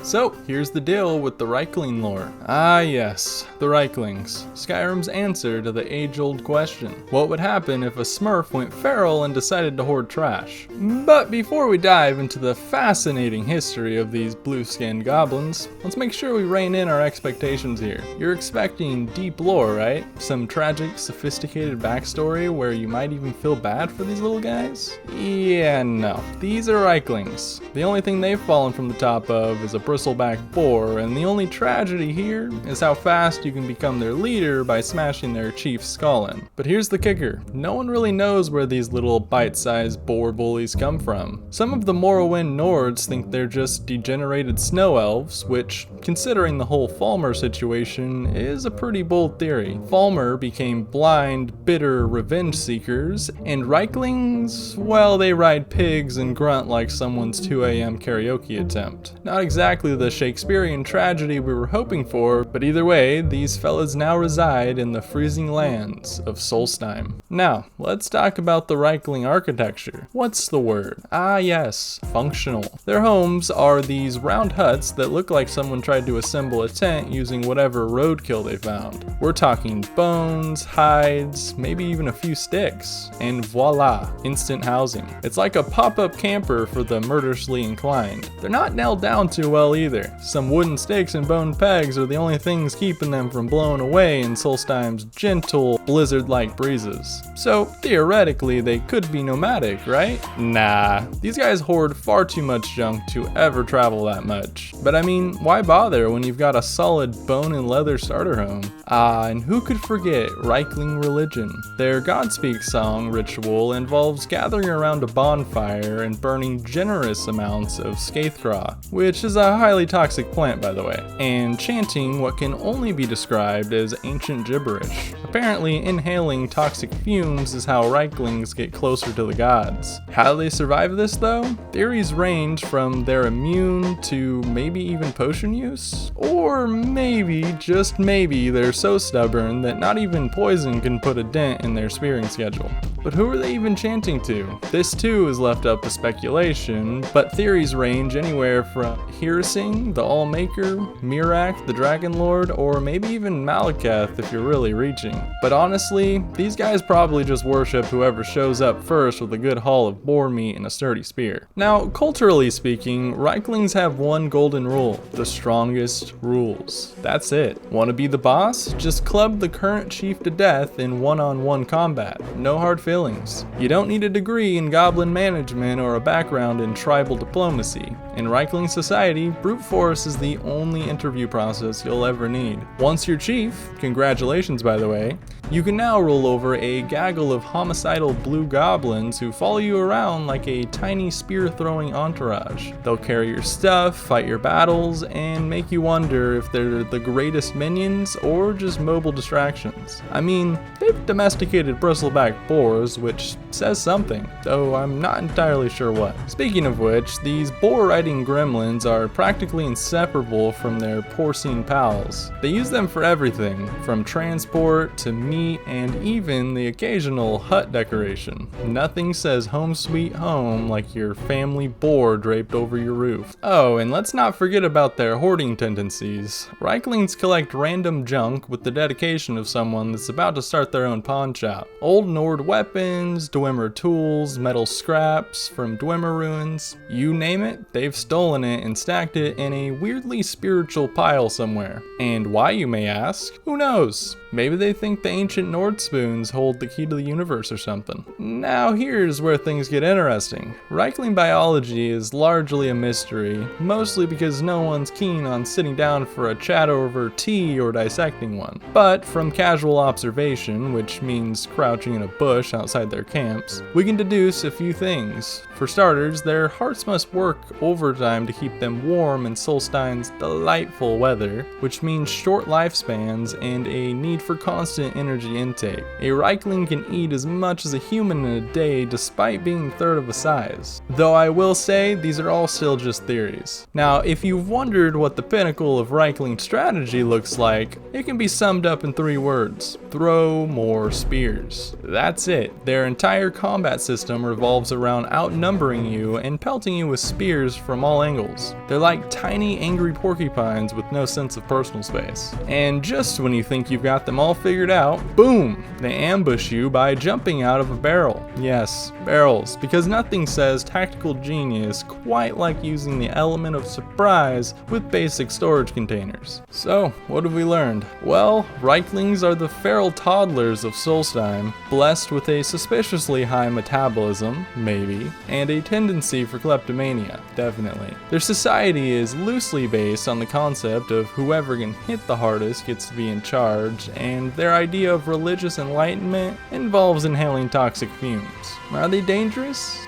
So, here's the deal with the Riekling lore. Ah yes, the Rieklings. Skyrim's answer to the age-old question. What would happen if a Smurf went feral and decided to hoard trash? But before we dive into the fascinating history of these blue-skinned goblins, let's make sure we rein in our expectations here. You're expecting deep lore, right? Some tragic, sophisticated backstory where you might even feel bad for these little guys? Yeah, no. These are Rieklings. The only thing they've fallen from the top of is a bristleback boar, and the only tragedy here is how fast you can become their leader by smashing their chief's skull in. But here's the kicker. No one really knows where these little bite-sized boar bullies come from. Some of the Morrowind Nords think they're just degenerated snow elves, which, considering the whole Falmer situation, is a pretty bold theory. Falmer became blind, bitter revenge seekers, and Rieklings, well, they ride pigs and grunt like someone's 2 a.m. karaoke attempt. Not exactly the Shakespearean tragedy we were hoping for, but either way, these fellas now reside in the freezing lands of Solstheim. Now, let's talk about the Riekling architecture. What's the word? Ah yes, functional. Their homes are these round huts that look like someone tried to assemble a tent using whatever roadkill they found. We're talking bones, hides, maybe even a few sticks, and voila, instant housing. It's like a pop-up camper for the murderously inclined. They're not nailed down too well either. Some wooden stakes and bone pegs are the only things keeping them from blowing away in Solstheim's gentle, blizzard-like breezes. So, theoretically, they could be nomadic, right? Nah, these guys hoard far too much junk to ever travel that much. But I mean, why bother when you've got a solid bone and leather starter home? Ah, and who could forget Riekling religion? Their Godspeak song ritual involves gathering around a bonfire and burning generous amounts of Skaithcraw, which is a highly toxic plant by the way, and chanting what can only be described as ancient gibberish. Apparently, inhaling toxic fumes is how Rieklings get closer to the gods. How do they survive this though? Theories range from they're immune to maybe even potion use, or maybe, just maybe, they're so stubborn that not even poison can put a dent in their spearing schedule. But who are they even chanting to? This too is left up to speculation, but theories range anywhere from Hearty, the Allmaker, Miraak, the Dragon Lord, or maybe even Malekith if you're really reaching. But honestly, these guys probably just worship whoever shows up first with a good haul of boar meat and a sturdy spear. Now, culturally speaking, Rieklings have one golden rule: the strongest rules. That's it. Want to be the boss? Just club the current chief to death in one-on-one combat. No hard feelings. You don't need a degree in goblin management or a background in tribal diplomacy. In Riekling society, brute force is the only interview process you'll ever need. Once you're chief, congratulations by the way, you can now roll over a gaggle of homicidal blue goblins who follow you around like a tiny spear-throwing entourage. They'll carry your stuff, fight your battles, and make you wonder if they're the greatest minions or just mobile distractions. I mean, they've domesticated bristleback boars, which says something, though I'm not entirely sure what. Speaking of which, these boar-riding gremlins are practically inseparable from their porcine pals. They use them for everything, from transport to meat and even the occasional hut decoration. Nothing says home sweet home like your family boar draped over your roof. Oh, and let's not forget about their hoarding tendencies. Rieklings collect random junk with the dedication of someone that's about to start their own pawn shop. Old Nord weapons, Dwemer tools, metal scraps from Dwemer ruins, you name it, they've stolen it and stacked it in a weirdly spiritual pile somewhere. And why, you may ask? Who knows? Maybe they think the ancient Nord spoons hold the key to the universe or something. Now here's where things get interesting. Riekling biology is largely a mystery, mostly because no one's keen on sitting down for a chat over tea or dissecting one. But from casual observation, which means crouching in a bush outside their camps, we can deduce a few things. For starters, their hearts must work overtime to keep them warm in Solstheim's delightful weather, which means short lifespans and a need for constant energy intake. A Riekling can eat as much as a human in a day despite being a third of the size. though I will say these are all still just theories. Now, if you've wondered what the pinnacle of Riekling strategy looks like, it can be summed up in 3 words: throw more spears. That's it. Their entire combat system revolves around outnumbering you and pelting you with spears from all angles. They're like tiny angry porcupines with no sense of personal space. And just when you think you've got them all figured out, boom! They ambush you by jumping out of a barrel. Yes, barrels, because nothing says tactical genius quite like using the element of surprise with basic storage containers. So, what have we learned? Well, Rieklings are the feral toddlers of Solstheim, blessed with a suspiciously high metabolism, maybe, and a tendency for kleptomania, definitely. Their society is loosely based on the concept of whoever can hit the hardest gets to be in charge, and their idea of religious enlightenment involves inhaling toxic fumes. Are they dangerous?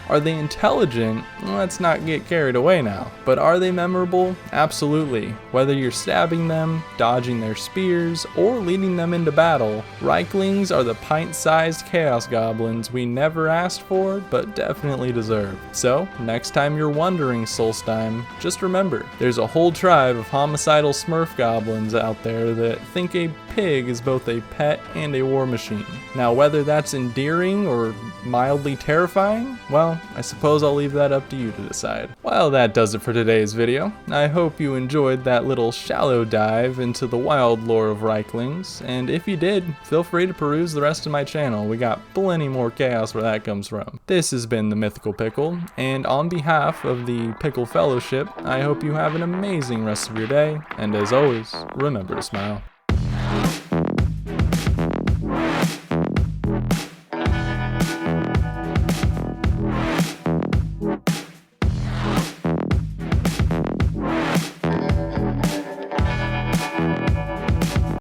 Are they intelligent? Let's not get carried away now. But are they memorable? Absolutely. Whether you're stabbing them, dodging their spears, or leading them into battle, Rieklings are the pint-sized chaos goblins we never asked for, but definitely deserve. So, next time you're wandering Solstheim, just remember, there's a whole tribe of homicidal Smurf goblins out there that think a pig is both a pet and a war machine. Now, whether that's endearing or mildly terrifying, well, I suppose I'll leave that up to you to decide. Well, that does it for today's video. I hope you enjoyed that little shallow dive into the wild lore of Rieklings, and if you did, feel free to peruse the rest of my channel. We got plenty more chaos where that comes from. This has been the Mythical Pickle, and on behalf of the Pickle Fellowship, I hope you have an amazing rest of your day, and as always, remember to smile.